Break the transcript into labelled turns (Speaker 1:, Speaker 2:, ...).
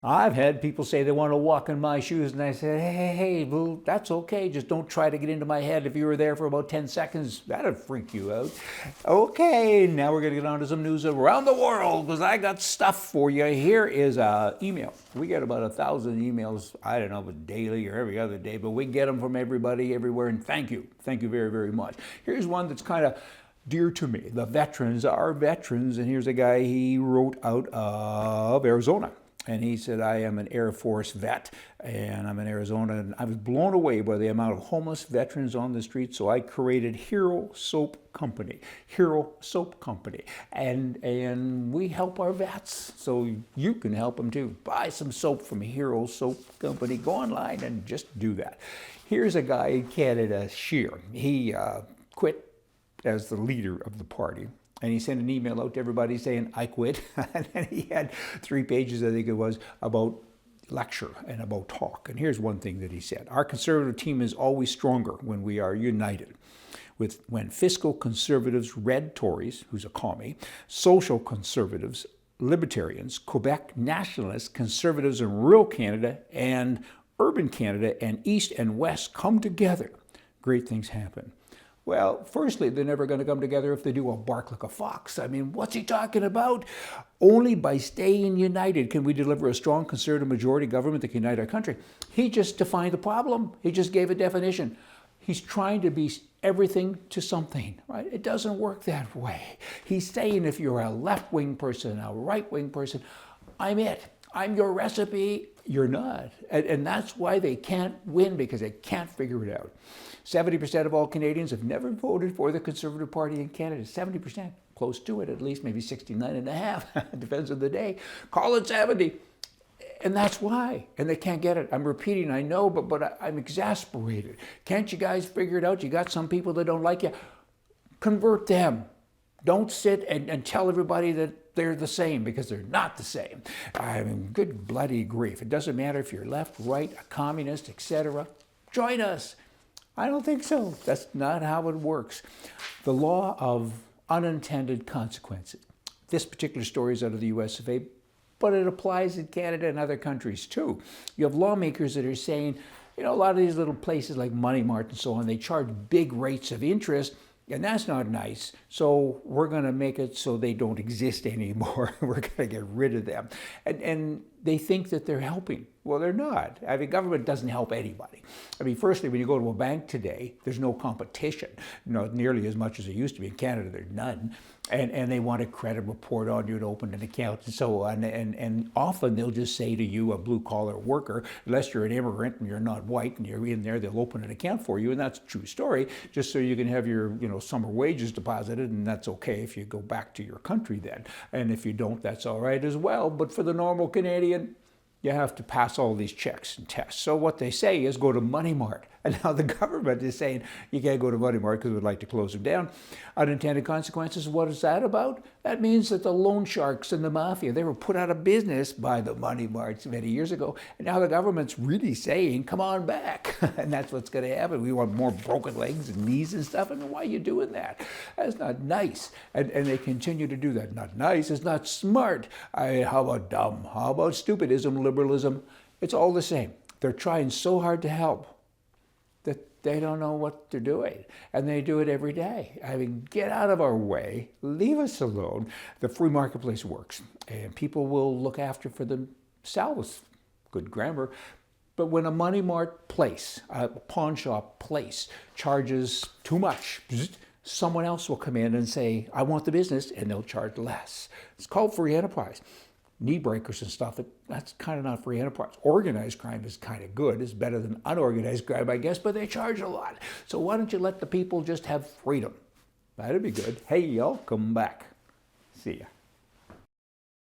Speaker 1: I've had people say they want to walk in my shoes, and I said, hey, well, that's okay. Just don't try to get into my head. If you were there for about 10 seconds, that'd freak you out. Okay, now we're going to get on to some news around the world because I got stuff for you. Here is an email. We get about 1,000 emails, I don't know if it's daily or every other day, but we get them from everybody, everywhere, and thank you. Thank you very, very much. Here's one that's kind of dear to me. The veterans are veterans, and here's a guy, he wrote out of Arizona. And he said, I am an Air Force vet, and I'm in Arizona, and I was blown away by the amount of homeless veterans on the street, so I created Hero Soap Company. Hero Soap Company. And we help our vets, so you can help them too. Buy some soap from Hero Soap Company. Go online and just do that. Here's a guy in Canada, Scheer. He quit as the leader of the party. And he sent an email out to everybody saying, I quit. And then he had 3 pages, I think it was, about lecture and about talk. And here's one thing that he said. Our conservative team is always stronger when we are united. When fiscal conservatives, red Tories, who's a commie, social conservatives, libertarians, Quebec nationalists, conservatives in rural Canada and urban Canada and East and West come together, great things happen. Well, firstly, they're never going to come together if they do a bark like a fox. I mean, what's he talking about? Only by staying united can we deliver a strong conservative majority government that can unite our country. He just defined the problem. He just gave a definition. He's trying to be everything to something, right? It doesn't work that way. He's saying if you're a left-wing person, a right-wing person, I'm it. I'm your recipe. You're not. And that's why they can't win, because they can't figure it out. 70% of all Canadians have never voted for the Conservative Party in Canada. 70%, close to it at least, maybe 69.5, depends on the day. Call it 70. And that's why. And they can't get it. I'm repeating, I know, but I'm exasperated. Can't you guys figure it out? You got some people that don't like you. Convert them. Don't sit and tell everybody that they're the same, because they're not the same. I mean, good bloody grief. It doesn't matter if you're left, right, a communist, etc. Join us. I don't think so. That's not how it works. The law of unintended consequences. This particular story is out of the US of A, but it applies in Canada and other countries too. You have lawmakers that are saying, you know, a lot of these little places like Money Mart and so on, they charge big rates of interest, and that's not nice. So we're going to make it so they don't exist anymore. We're going to get rid of them. And they think that they're helping. Well, they're not. I mean, government doesn't help anybody. I mean, firstly, when you go to a bank today, there's no competition, nearly as much as there used to be. In Canada, there's none. And they want a credit report on you to open an account and so on. And often they'll just say to you, a blue-collar worker, unless you're an immigrant and you're not white and you're in there, they'll open an account for you. And that's a true story, just so you can have your summer wages deposited, and that's okay if you go back to your country then. And if you don't, that's all right as well. But for the normal Canadian, you have to pass all these checks and tests. So what they say is go to Money Mart. And now the government is saying you can't go to Money Mart because we'd like to close them down. Unintended consequences, what is that about? That means that the loan sharks and the mafia, they were put out of business by the Money Marts many years ago. And now the government's really saying, come on back. And that's what's going to happen. We want more broken legs and knees and stuff. And why are you doing that? That's not nice. And they continue to do that. Not nice. It's not smart. How about dumb? How about stupidism, liberalism? It's all the same. They're trying so hard to help that they don't know what they're doing. And they do it every day. I mean, get out of our way. Leave us alone. The free marketplace works. And people will look after for themselves. Good grammar. But when a Money Mart place, a pawn shop place, charges too much, someone else will come in and say, I want the business, and they'll charge less. It's called free enterprise. Knee breakers and stuff, that's kind of not free enterprise. Organized crime is kind of good. It's better than unorganized crime, I guess, but they charge a lot. So why don't you let the people just have freedom? That'd be good. Hey, y'all, come back. See ya.